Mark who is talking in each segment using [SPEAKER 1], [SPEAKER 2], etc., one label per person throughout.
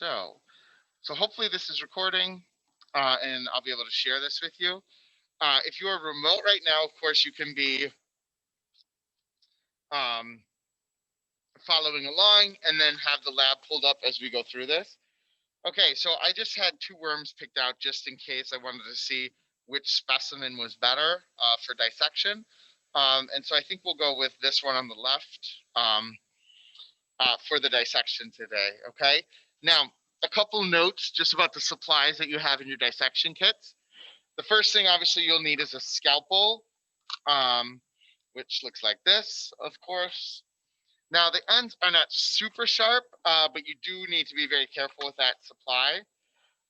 [SPEAKER 1] So hopefully this is recording, and I'll be able to share this with you. If you are remote right now, of course, you can be um, following along and then have the lab pulled up as we go through this. Okay, so I just had two worms picked out just in case I wanted to see which specimen was better for dissection. And so I think we'll go with this one on the left for the dissection today, okay? Now, a couple notes just about the supplies that you have in your dissection kits. The first thing, obviously, you'll need is a scalpel, um, which looks like this, of course. Now, the ends are not super sharp, but you do need to be very careful with that supply.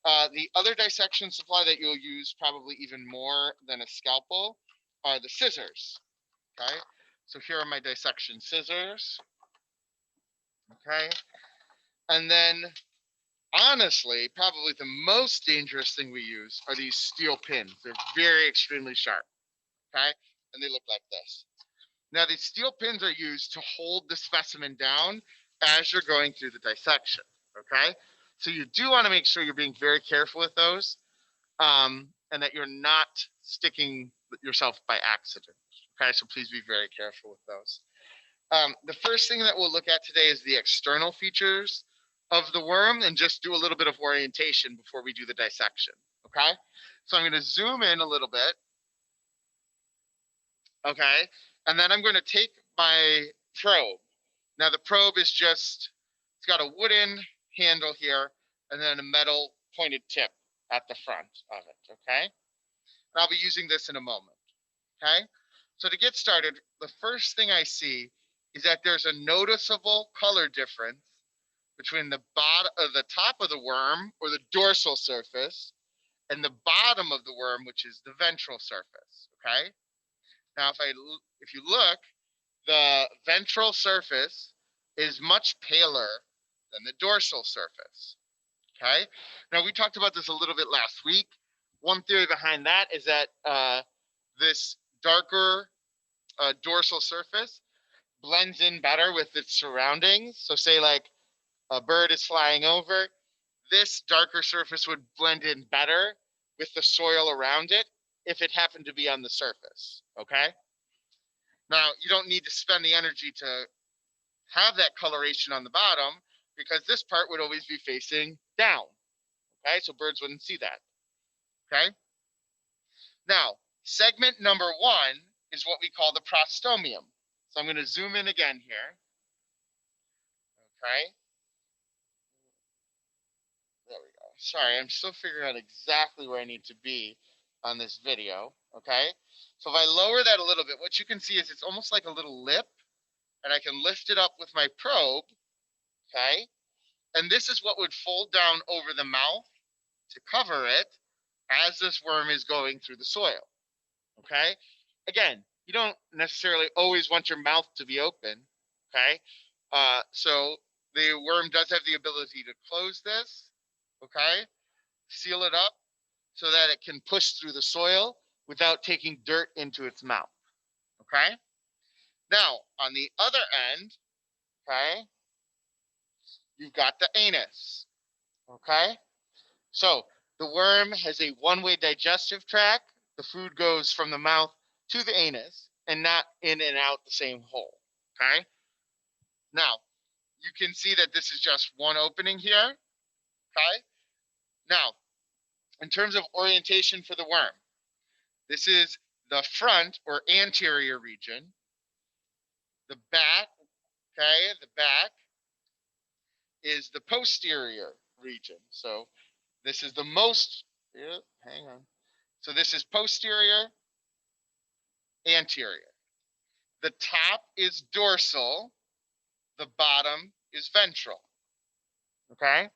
[SPEAKER 1] The other dissection supply that you'll use probably even more than a scalpel are the scissors, okay? So here are my dissection scissors, okay? And then, honestly, probably the most dangerous thing we use are these steel pins. They're very extremely sharp, okay? And they look like this. Now, these steel pins are used to hold the specimen down as you're going through the dissection, okay? So you do want to make sure you're being very careful with those, and that you're not sticking yourself by accident, okay? So please be very careful with those. The first thing that we'll look at today is the external features of the worm and just do a little bit of orientation before we do the dissection, okay? So I'm going to zoom in a little bit, okay? And then I'm going to take my probe. Now the probe is just, it's got a wooden handle here and then a metal pointed tip at the front of it, okay? And I'll be using this in a moment, okay? So to get started, the first thing I see is that there's a noticeable color difference between the the top of the worm, or the dorsal surface, and the bottom of the worm, which is the ventral surface, okay? Now, if you look, the ventral surface is much paler than the dorsal surface, okay? Now, we talked about this a little bit last week. One theory behind that is that this darker dorsal surface blends in better with its surroundings. So say like a bird is flying over, this darker surface would blend in better with the soil around it if it happened to be on the surface, okay? Now, you don't need to spend the energy to have that coloration on the bottom because this part would always be facing down, okay? So birds wouldn't see that, okay? Now, segment number one is what we call the prostomium. So I'm going to zoom in again here, okay? There we go. Sorry, I'm still figuring out exactly where I need to be on this video, okay? So if I lower that a little bit, what you can see is it's almost like a little lip, and I can lift it up with my probe, okay? And this is what would fold down over the mouth to cover it as this worm is going through the soil, okay? Again, you don't necessarily always want your mouth to be open, okay? So the worm does have the ability to close this, okay? Seal it up so that it can push through the soil without taking dirt into its mouth, okay? Now, on the other end, okay, you've got the anus, okay? So the worm has a one-way digestive tract. The food goes from the mouth to the anus and not in and out the same hole, okay? Now, you can see that this is just one opening here, okay? Now, in terms of orientation for the worm, this is the front or anterior region. The back, okay, the back is the posterior region. So this is the most, hang on. So this is posterior, anterior. The top is dorsal, the bottom is ventral, okay?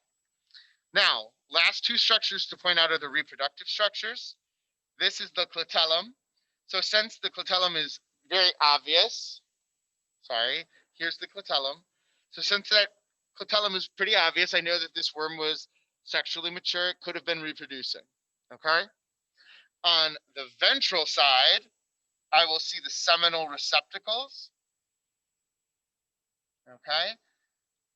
[SPEAKER 1] Now, last two structures to point out are the reproductive structures. This is the clitellum. So since the clitellum is very obvious, sorry, here's the clitellum. So since that clitellum is pretty obvious, I know that this worm was sexually mature. It could have been reproducing, okay? On the ventral side, I will see the seminal receptacles, okay?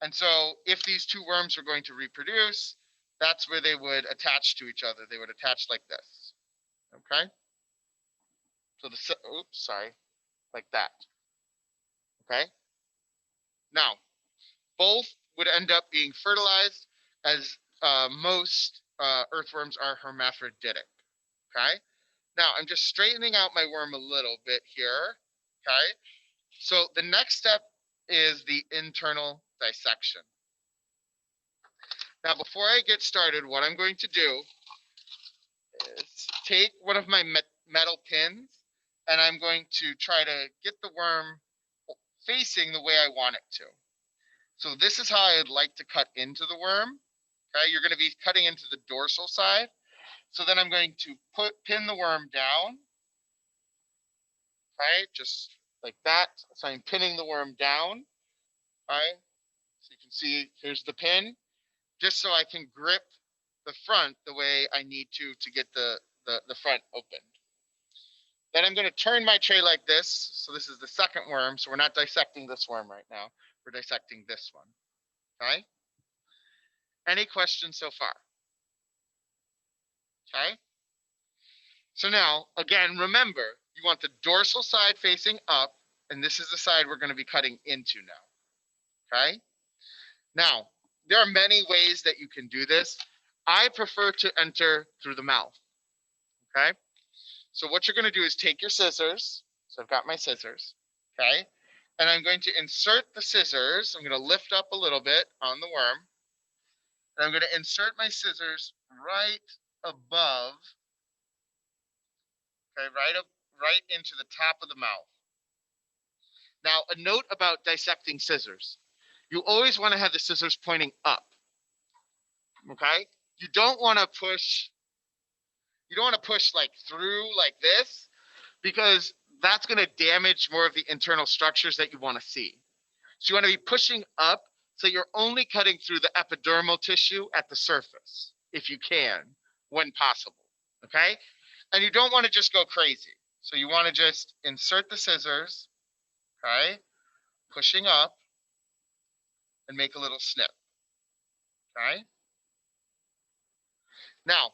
[SPEAKER 1] And so if these two worms are going to reproduce, that's where they would attach to each other. They would attach like this. Okay? So oops, sorry, like that. Okay? Now, both would end up being fertilized, as most earthworms are hermaphroditic. Okay? Now, I'm just straightening out my worm a little bit here. Okay? So the next step is the internal dissection. Now, before I get started, what I'm going to do is take one of my metal pins, and I'm going to try to get the worm facing the way I want it to. So this is how I'd like to cut into the worm. Okay, you're going to be cutting into the dorsal side. So then I'm going to pin the worm down. Okay, just like that. So I'm pinning the worm down. Okay, so you can see here's the pin, just so I can grip the front the way I need to get the front opened. Then I'm going to turn my tray like this. So this is the second worm. So we're not dissecting this worm right now. We're dissecting this one. Okay. Any questions so far? Okay. So now, again, remember, you want the dorsal side facing up, and this is the side we're going to be cutting into now. Okay. Now, there are many ways that you can do this. I prefer to enter through the mouth. Okay. So what you're going to do is take your scissors. So I've got my scissors. Okay. And I'm going to insert the scissors. I'm going to lift up a little bit on the worm. And I'm going to insert my scissors right above, okay, right into the top of the mouth. Now, a note about dissecting scissors. You always want to have the scissors pointing up. Okay? You don't want to push like through like this, because that's going to damage more of the internal structures that you want to see. So you want to be pushing up, so you're only cutting through the epidermal tissue at the surface, if you can, when possible. Okay? And you don't want to just go crazy. So you want to just insert the scissors, okay, pushing up, and make a little snip. Okay? Now,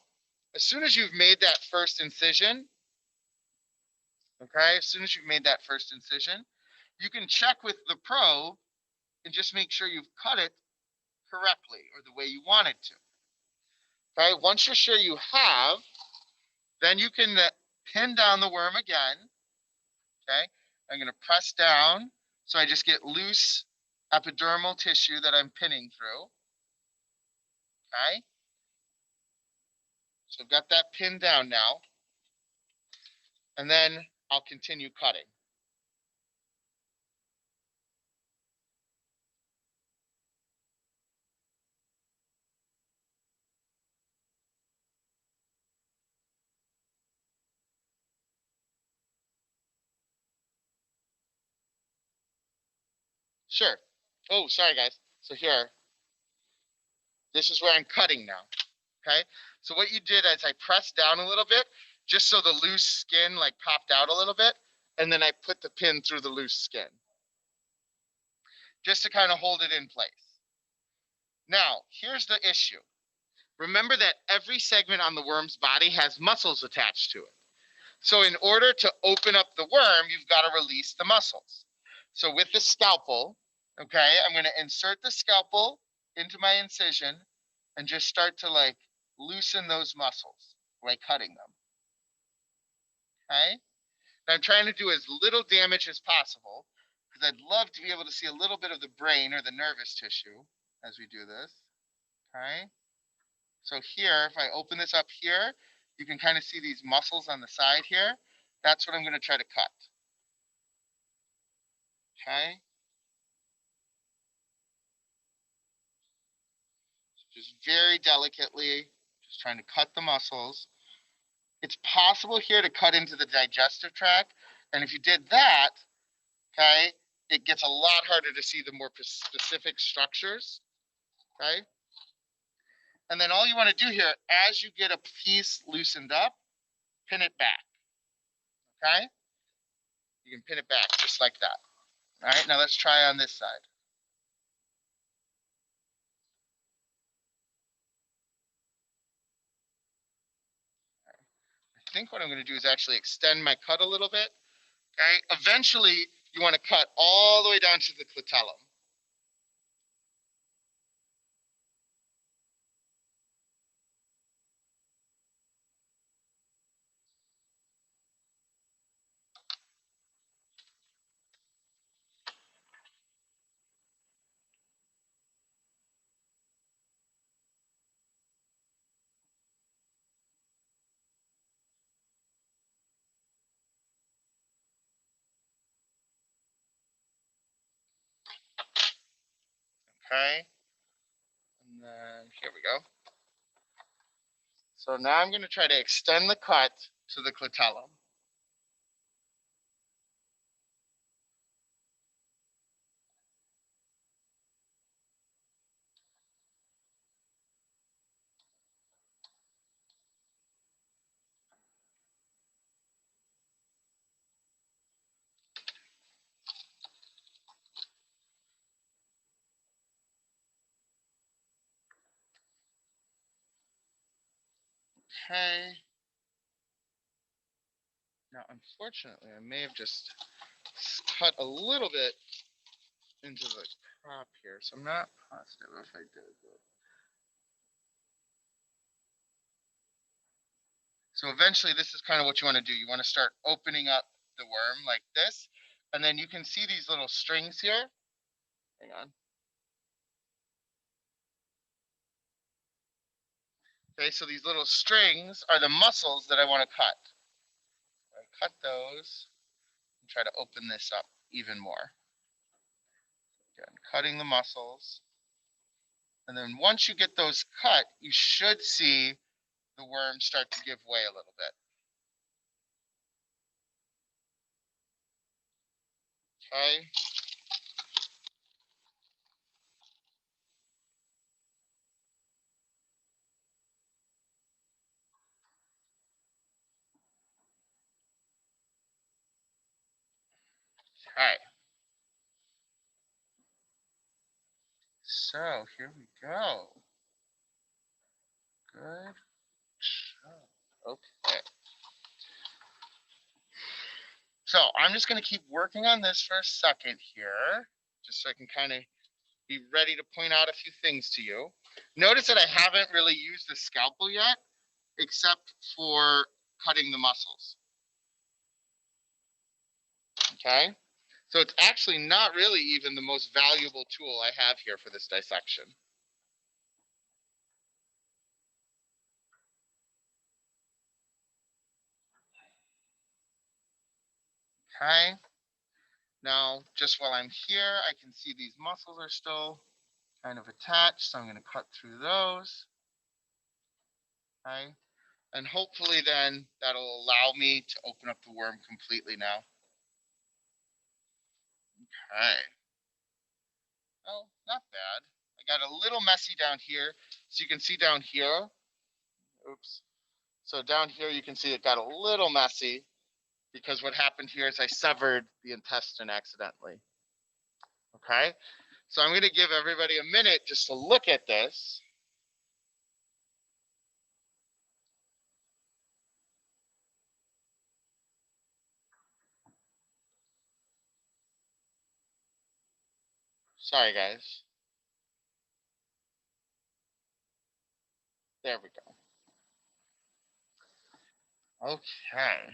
[SPEAKER 1] as soon as you've made that first incision, okay, as soon as you've made that first incision, you can check with the probe and just make sure you've cut it correctly, or the way you want it to. Okay, once you're sure you have, then you can pin down the worm again. Okay, I'm going to press down so I just get loose epidermal tissue that I'm pinning through. Okay, so I've got that pinned down now, and then I'll continue cutting. Sure. Oh, sorry guys. So here, this is where I'm cutting now. Okay, so what you did is I pressed down a little bit, just so the loose skin like popped out a little bit, and then I put the pin through the loose skin, just to kind of hold it in place. Now, here's the issue. Remember that every segment on the worm's body has muscles attached to it. So in order to open up the worm, you've got to release the muscles. So with the scalpel, okay, I'm going to insert the scalpel into my incision and just start to like loosen those muscles by cutting them. Okay? And I'm trying to do as little damage as possible, because I'd love to be able to see a little bit of the brain or the nervous tissue as we do this. Okay? So here, if I open this up here, you can kind of see these muscles on the side here. That's what I'm going to try to cut. Okay? Just very delicately, just trying to cut the muscles. It's possible here to cut into the digestive tract. And if you did that, okay, it gets a lot harder to see the more specific structures. Okay? And then all you want to do here, as you get a piece loosened up, pin it back. Okay? You can pin it back just like that. All right, now let's try on this side. think what I'm going to do is actually extend my cut a little bit. Okay. Eventually, you want to cut all the way down to the clitellum. Okay. And then here we go. So now I'm going to try to extend the cut to the clitellum. Okay. Now, unfortunately, I may have just cut a little bit into the crop here, so I'm not positive if I did. So eventually, this is kind of what you want to do. You want to start opening up the worm like this, and then you can see these little strings here. Hang on. Okay, so these little strings are the muscles that I want to cut. I cut those and try to open this up even more. Again, cutting the muscles. And then once you get those cut, you should see the worm start to give way a little bit. Okay. Okay. So here we go. Good job. Okay. So I'm just going to keep working on this for a second here, just so I can kind of be ready to point out a few things to you. Notice that I haven't really used the scalpel yet, except for cutting the muscles. Okay. So it's actually not really even the most valuable tool I have here for this dissection. Okay. Now, just while I'm here, I can see these muscles are still kind of attached, so I'm going to cut through those. Okay. And hopefully then that'll allow me to open up the worm completely now. Okay. Oh, not bad. I got a little messy down here. So you can see down here. Oops. So down here you can see it got a little messy because what happened here is I severed the intestine accidentally. Okay. So I'm going to give everybody a minute just to look at this. Sorry, guys. There we go. Okay.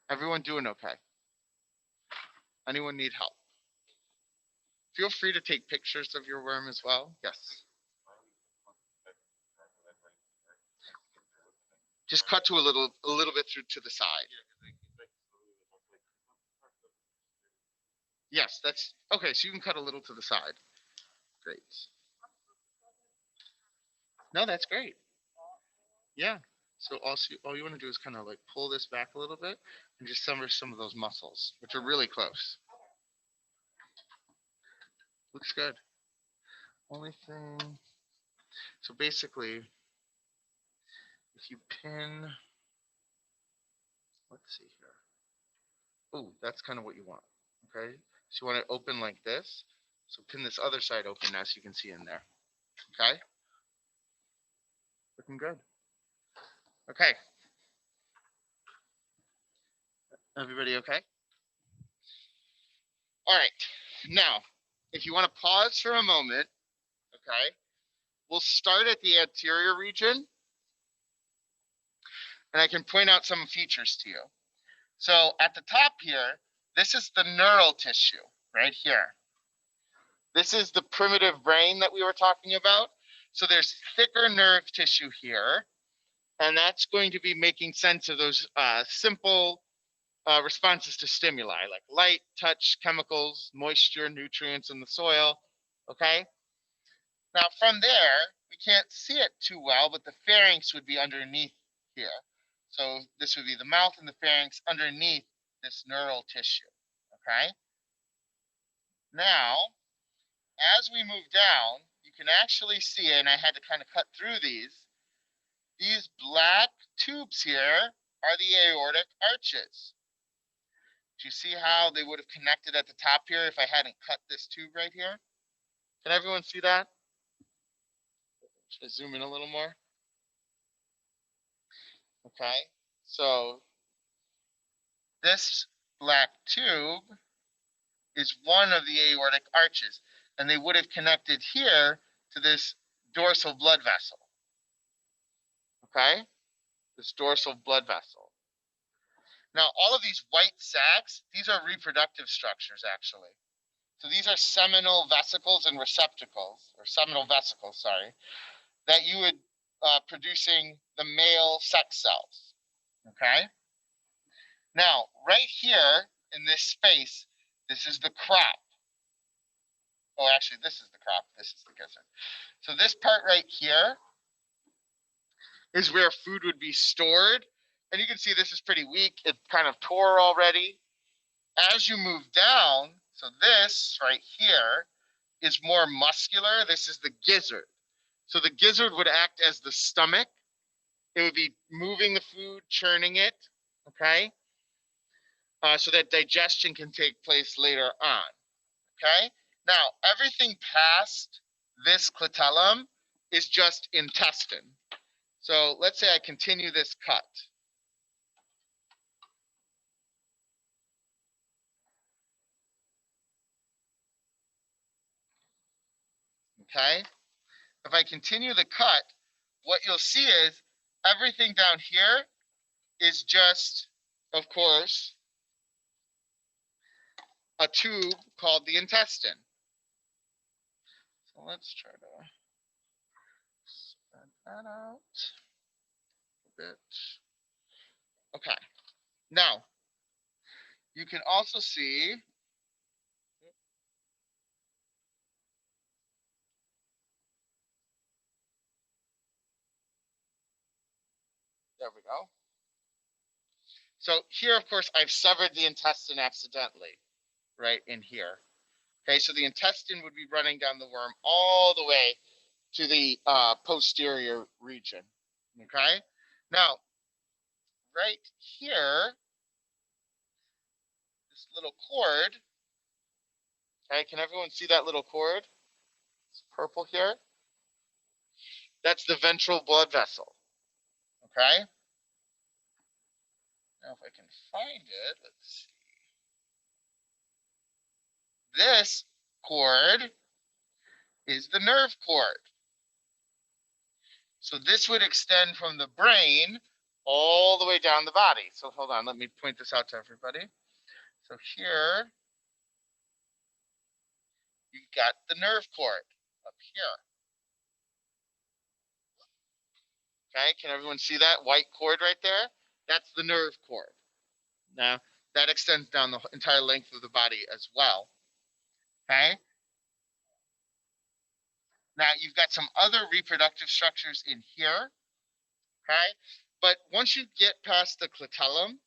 [SPEAKER 1] Everyone doing okay? Anyone need help? Feel free to take pictures of your worm as well. Yes. Just cut to a little bit through to the side. Yes, that's okay. So you can cut a little to the side. Great. No, that's great. Yeah. So all you want to do is kind of like pull this back a little bit and just sever some of those muscles, which are really close. Looks good. Only thing. So basically, if you pin, let's see here. Oh, that's kind of what you want. Okay. So you want it open like this. So pin this other side open as you can see in there. Okay. looking good. Okay. Everybody okay? All right. Now, if you want to pause for a moment, okay, we'll start at the anterior region, and I can point out some features to you. So at the top here, this is the neural tissue right here. This is the primitive brain that we were talking about. So there's thicker nerve tissue here, and that's going to be making sense of those simple responses to stimuli like light, touch, chemicals, moisture, nutrients in the soil. Okay. Now from there, we can't see it too well, but the pharynx would be underneath here. So this would be the mouth and the pharynx underneath this neural tissue. Okay. Now, as we move down, you can actually see, and I had to kind of cut through these black tubes here are the aortic arches. Do you see how they would have connected at the top here if I hadn't cut this tube right here? Can everyone see that? Should I zoom in a little more? Okay, so this black tube is one of the aortic arches, and they would have connected here to this dorsal blood vessel. Okay, this dorsal blood vessel. Now, all of these white sacs, these are reproductive structures, actually. So these are seminal vesicles and receptacles, or seminal vesicles, sorry, that you would producing the male sex cells. Okay. Now, right here in this space, this is the crop. Oh, actually, this is the crop. This is the gizzard. So this part right here is where food would be stored. And you can see this is pretty weak. It kind of tore already. As you move down, so this right here is more muscular. This is the gizzard. So the gizzard would act as the stomach. It would be moving the food, churning it, okay? So that digestion can take place later on, okay? Now, everything past this clitellum is just intestine. So let's say I continue this cut. Okay? If I continue the cut, what you'll see is everything down here is just, of course, a tube called the intestine. So let's try to spread that out a bit. Okay. Now, you can also see there we go. So here, of course, I've severed the intestine accidentally, right in here. Okay, so the intestine would be running down the worm all the way to the posterior region. Okay, now right here, this little cord. Okay, can everyone see that little cord? It's purple here. That's the ventral blood vessel. Okay. Now, if I can find it, let's see. This cord is the nerve cord. So this would extend from the brain all the way down the body. So hold on, let me point this out to everybody. So here, you've got the nerve cord up here. Okay, can everyone see that white cord right there? That's the nerve cord. Now, that extends down the entire length of the body as well. Okay. Now, you've got some other reproductive structures in here. Okay. But once you get past the clitellum,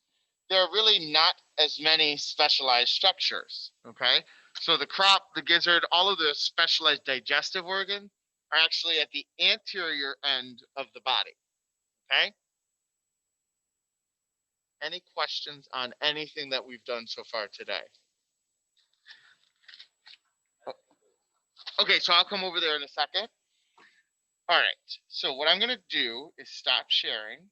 [SPEAKER 1] there are really not as many specialized structures. Okay. So the crop, the gizzard, all of the specialized digestive organs are actually at the anterior end of the body. Okay. Any questions on anything that we've done so far today? Okay, so I'll come over there in a second. All right. So what I'm going to do is stop sharing.